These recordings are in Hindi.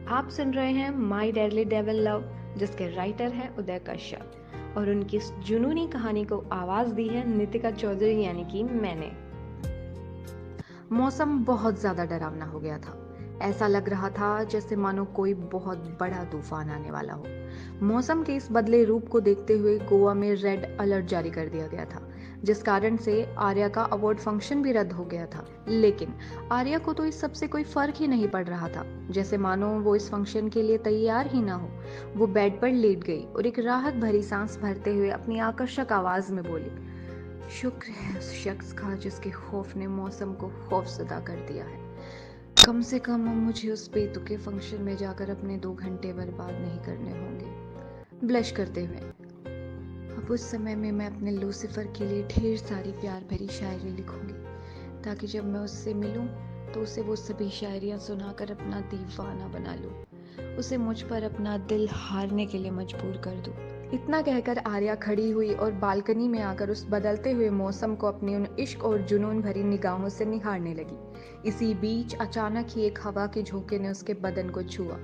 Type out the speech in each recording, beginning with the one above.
आप सुन रहे हैं माई डेडली डेविल लव, जिसके राइटर हैं उदय कश्यप, और उनकी इस जुनूनी कहानी को आवाज दी है नितिका चौधरी यानी कि मैंने। मौसम बहुत ज्यादा डरावना हो गया था। ऐसा लग रहा था जैसे मानो कोई बहुत बड़ा तूफान आने वाला हो। मौसम के इस बदले रूप को देखते हुए गोवा में रेड अलर्ट जारी कर दिया गया था, जिस कारण से आर्या का अवार्ड फंक्शन भी रद्द हो गया था। लेकिन आर्या को तो इस सबसे कोई फर्क ही नहीं पड़ रहा था, जैसे मानो वो इस फंक्शन के लिए तैयार ही ना हो। वो बेड पर लेट गई और एक राहत भरी सांस भरते हुए अपनी आकर्षक आवाज में बोली, शुक्र है उस शख्स का जिसके खौफ ने मौसम को खौफजदा कर दिया है। कम से कम अब मुझे उस बेतुके फंक्शन में जाकर अपने 2 घंटे बर्बाद नहीं करने होंगे। ब्लश करते हुए, अब उस समय में मैं अपने लूसीफर के लिए ढेर सारी प्यार भरी शायरी लिखूंगी, ताकि जब मैं उससे मिलूं तो उसे वो सभी शायरियां सुनाकर अपना दीवाना बना लूं, उसे मुझ पर अपना दिल हारने के लिए मजबूर कर दूं। इतना कहकर आर्या खड़ी हुई और बालकनी में आकर उस बदलते हुए मौसम को अपनी उन इश्क और जुनून भरी निगाहों से निहारने लगी। इसी बीच अचानक ही एक हवा के झोंके ने उसके बदन को छुआ,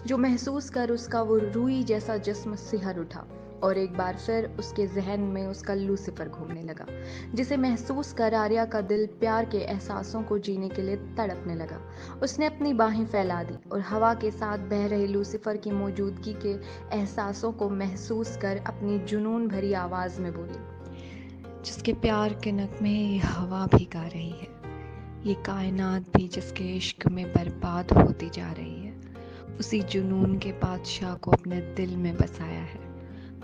जो महसूस कर उसका वो रूई जैसा जिस्म सिहर उठा और एक बार फिर उसके जहन में उसका लूसीफर घूमने लगा, जिसे महसूस कर आर्या का दिल प्यार के एहसासों को जीने के लिए तड़पने लगा। उसने अपनी बाहें फैला दी और हवा के साथ बह रहे लूसीफर की मौजूदगी के एहसासों को महसूस कर अपनी जुनून भरी आवाज में बोली, जिसके प्यार के नगमे ये हवा भी गा रही है, ये कायनात भी जिसके इश्क में बर्बाद होती जा रही है, उसी जुनून के बादशाह को अपने दिल में बसाया है,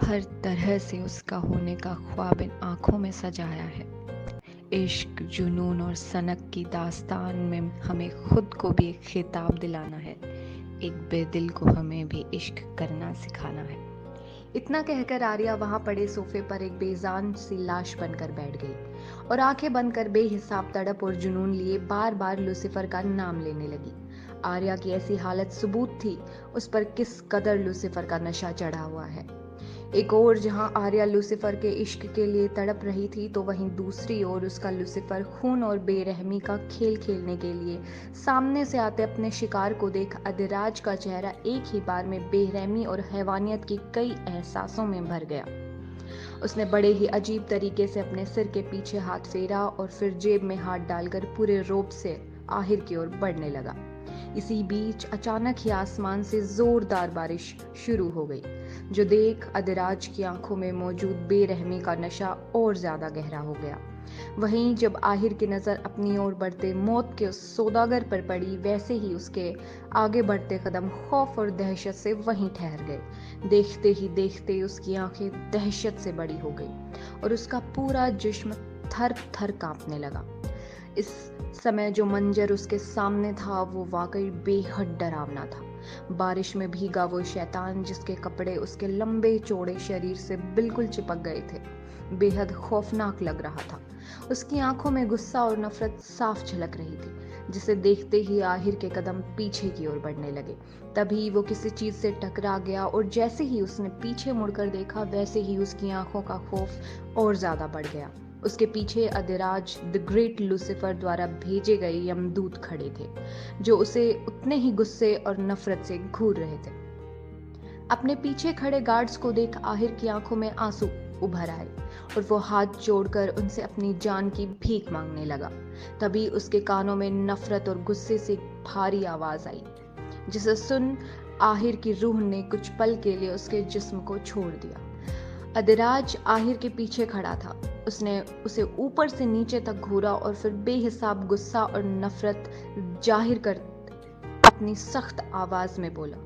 हर तरह से उसका होने का ख्वाब इन आंखों में सजाया है। इश्क, जुनून और सनक की दास्तान में हमें खुद को भी एक खिताब दिलाना है, एक बेदिल को हमें भी इश्क करना सिखाना है। इतना कहकर आर्या वहां पड़े सोफे पर एक बेजान सी लाश बनकर बैठ गई और आंखें बंद कर बेहिसाब तड़प और जुनून लिए बार बार लूसीफर का नाम लेने लगी। आर्या की ऐसी हालत सबूत थी उस पर किस कदर लूसीफर का नशा चढ़ा हुआ है। एक ओर जहां आर्या लूसीफर के इश्क के लिए तड़प रही थी, तो वहीं दूसरी ओर उसका लूसीफर खून और बेरहमी का खेल खेलने के लिए सामने से आते अपने शिकार को देख अधिराज का चेहरा एक ही बार में बेरहमी और हैवानियत की कई एहसासों में भर गया। उसने बड़े ही अजीब तरीके से अपने सिर के पीछे हाथ फेरा और फिर जेब में हाथ डालकर पूरे रोब से आहिर की ओर बढ़ने लगा। इसी बीच अचानक ही आसमान से जोरदार बारिश शुरू हो गई, जो देख अधिराज की आंखों में मौजूद बेरहमी का नशा और ज्यादा गहरा हो गया। वहीं जब आहिर की नजर अपनी ओर बढ़ते मौत के उस सौदागर पर पड़ी, वैसे ही उसके आगे बढ़ते कदम खौफ और दहशत से वहीं ठहर गए। देखते ही देखते उसकी आंखें दहशत से बड़ी हो गई और उसका पूरा जिस्म थर थर कांपने लगा। इस समय जो मंजर उसके सामने था वो वाकई बेहद डरावना था। बारिश में भीगा वो शैतान, जिसके कपड़े उसके लंबे चौड़े शरीर से बिल्कुल चिपक गए थे, बेहद खौफनाक लग रहा था। उसकी आंखों में गुस्सा और नफरत साफ झलक रही थी, जिसे देखते ही आहिर के कदम पीछे की ओर बढ़ने लगे। तभी वो किसी चीज से टकरा गया और जैसे ही उसने पीछे मुड़कर देखा, वैसे ही उसकी आंखों का खौफ और ज्यादा बढ़ गया। उसके पीछे अधिराज द ग्रेट लूसीफर द्वारा भेजे गए यमदूत खड़े थे, जो उसे उतने ही गुस्से और नफरत से घूर रहे थे। अपने पीछे खड़े गार्ड्स को देख आहिर की आंखों में आंसू उभर आए और वो हाथ जोड़कर उनसे अपनी जान की भीख मांगने लगा। तभी उसके कानों में नफरत और गुस्से से भारी आवाज आई, जिसे सुन आहिर की रूह ने कुछ पल के लिए उसके जिस्म को छोड़ दिया। अधिराज आहिर के पीछे खड़ा था। उसने उसे ऊपर से नीचे तक घूरा और फिर बेहिसाब गुस्सा और नफरत जाहिर कर अपनी सख्त आवाज में बोला,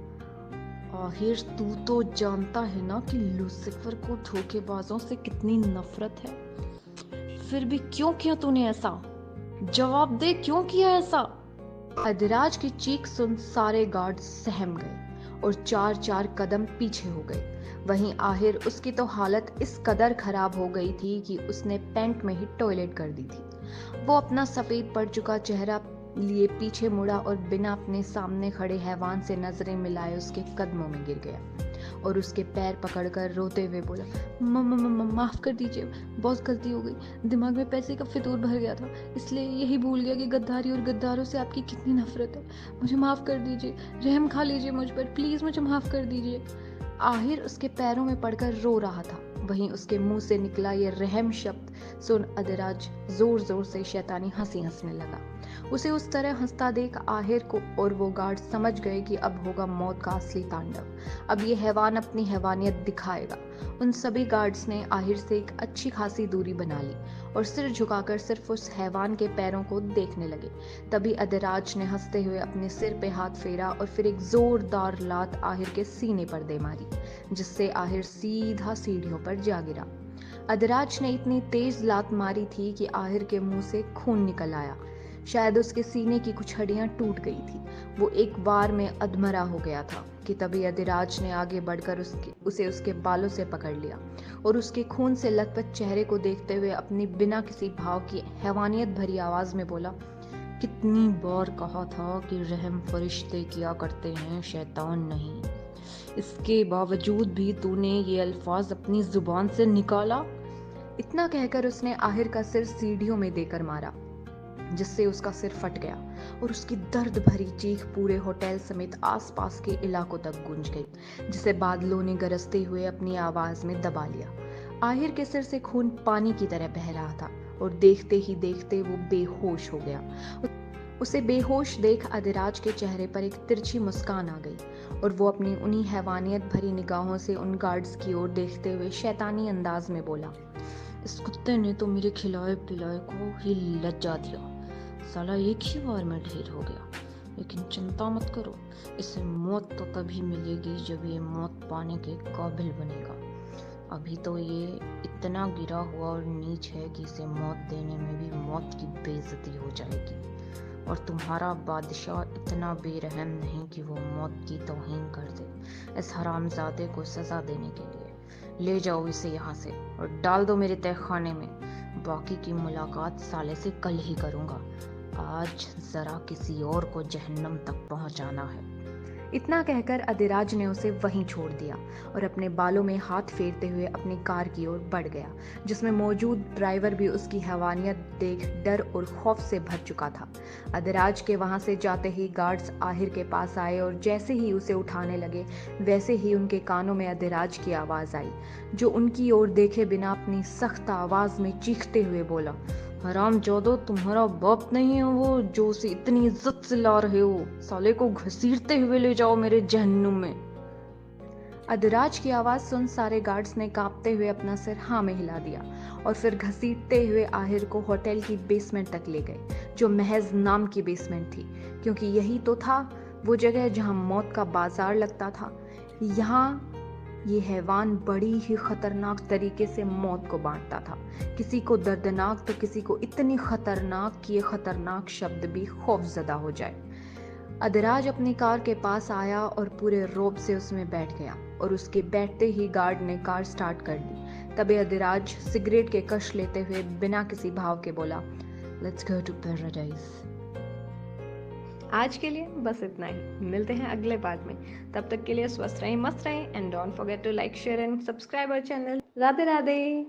आहिर, तू तो जानता है ना कि लूसीफर को धोखेबाजों से कितनी नफरत है, फिर भी क्यों किया तूने ऐसा? जवाब दे, क्यों किया ऐसा? अधिराज की चीख सुन सारे गार्ड सहम गए और चार चार कदम पीछे हो गए। वहीं आहिर, उसकी तो हालत इस कदर खराब हो गई थी कि उसने पैंट में ही टॉयलेट कर दी थी। वो अपना सफेद पड़ चुका चेहरा लिए पीछे मुड़ा और बिना अपने सामने खड़े हैवान से नजरें मिलाए उसके कदमों में गिर गया। और उसके पैर पकड़कर रोते हुए बोला, माफ़ कर दीजिए, बहुत गलती हो गई। दिमाग में पैसे का फितूर भर गया था, इसलिए यही भूल गया कि गद्दारी और गद्दारों से आपकी कितनी नफरत है। मुझे माफ़ कर दीजिए, रहम खा लीजिए मुझ पर, प्लीज़ मुझे माफ़ कर दीजिए। आहिर उसके पैरों में पड़कर रो रहा था। वहीं उसके मुंह से निकला ये रहम शब्द सुन अदराज जोर जोर से शैतानी हंसी हंसने लगा। उसे उस तरह हंसता देख आहिर को और वो गार्ड समझ गए कि अब होगा मौत का असली तांडव। अब ये हैवान अपनी हैवानियत दिखाएगा। उन सभी गार्ड्स ने आहिर से एक अच्छी खासी दूरी बना ली और सिर झुकाकर सिर्फ उस हैवान के पैरों को देखने लगे। तभी अदराज ने हंसते हुए अपने सिर पे हाथ फेरा और फिर एक जोरदार लात आहिर के सीने पर दे मारी, जिससे आहिर सीधा सीढ़ियों पर जा गिरा। अदराज ने इतनी तेज लात मारी थी कि आहिर के मुंह से खून निकल आया। शायद उसके सीने की कुछ हड्डियां टूट गई थी। वो एक बार में अधमरा हो गया था कि तभी अदराज ने आगे बढ़कर उसे उसके बालों से पकड़ लिया और उसके खून से लथपथ चेहरे को देखते हुए अपनी बिना किसी भाव की हैवानियत भरी आवाज में बोला, कितनी बार कहा था कि रहम फरिश्ते किया करते हैं, शैतान नहीं। इसके बावजूद भी तूने ये अल्फाज अपनी जुबान से निकाला। इतना कहकर उसने आहिर का सिर सीढ़ियों में देकर मारा, जिससे उसका सिर फट गया और उसकी दर्द भरी चीख पूरे होटल समेत आसपास के इलाकों तक गूंज गई, जिसे बादलों ने गरजते हुए अपनी आवाज में दबा लिया। आहिर के सिर से खून पानी की तरह बह रहा था और देखते ही देखते वो बेहोश हो गया। उसे बेहोश देख अदराज के चेहरे पर एक तिरछी मुस्कान आ गई और वो अपनी उन्हीं हैवानियत भरी निगाहों से उन गार्ड्स की ओर देखते हुए शैतानी अंदाज में बोला, इस कुत्ते ने तो मेरे खिलाए पिलाए को ही लज्जा दिया। साला एक ही बार में ढेर हो गया। लेकिन चिंता मत करो, इसे मौत तो तभी मिलेगी जब ये मौत पाने के काबिल बनेगा। अभी तो ये इतना गिरा हुआ और नीच है कि इसे मौत देने में भी मौत की बेइज्जती हो जाएगी। और तुम्हारा बादशाह इतना बेरहम नहीं कि वो मौत की तौहीन कर दे इस हरामजादे को सजा देने के लिए। ले जाओ इसे यहाँ से और डाल दो मेरे तहखाने में। बाकी की मुलाकात साले से कल ही करूँगा। आज जरा किसी और को जहन्नम तक पहुँचाना है। इतना कहकर अदिराज ने उसे वहीं छोड़ दिया और अपने बालों में हाथ फेरते हुए अपनी कार की ओर बढ़ गया, जिसमें मौजूद ड्राइवर भी उसकी हैवानियत देख डर और खौफ से भर चुका था। अदिराज के वहां से जाते ही गार्ड्स आहिर के पास आए और जैसे ही उसे उठाने लगे वैसे ही उनके कानों में अदिराज की आवाज आई, जो उनकी ओर देखे बिना अपनी सख्त आवाज में चीखते हुए बोला, हराम चौदो, तुम्हारा बाप नहीं है वो जो उसे इतनी इज्जत से ला रहे हो। साले को घसीटते हुए ले जाओ मेरे जहन्नुम में। अदराज की आवाज सुन सारे गार्ड्स ने कांपते हुए अपना सिर हाँ में हिला दिया और फिर घसीटते हुए आहिर को होटल की बेसमेंट तक ले गए, जो महज नाम की बेसमेंट थी, क्योंकि यही तो था वो जगह जहां मौत का बाजार लगता था। यहाँ ये हैवान बड़ी ही खतरनाक तरीके से मौत को बांटता था, किसी को दर्दनाक तो किसी को इतनी खतरनाक कि ये खतरनाक शब्द भी खौफजदा हो जाए। अदराज अपनी कार के पास आया और पूरे रौब से उसमें बैठ गया और उसके बैठते ही गार्ड ने कार स्टार्ट कर दी। तभी अदराज सिगरेट के कश लेते हुए बिना किसी भाव के बोला, लेट्स गो टू पैराडाइज। आज के लिए बस इतना ही। मिलते हैं अगले पार्ट में। तब तक के लिए स्वस्थ रहें, मस्त रहें and don't forget to like, share and subscribe our channel. Radhe Radhe.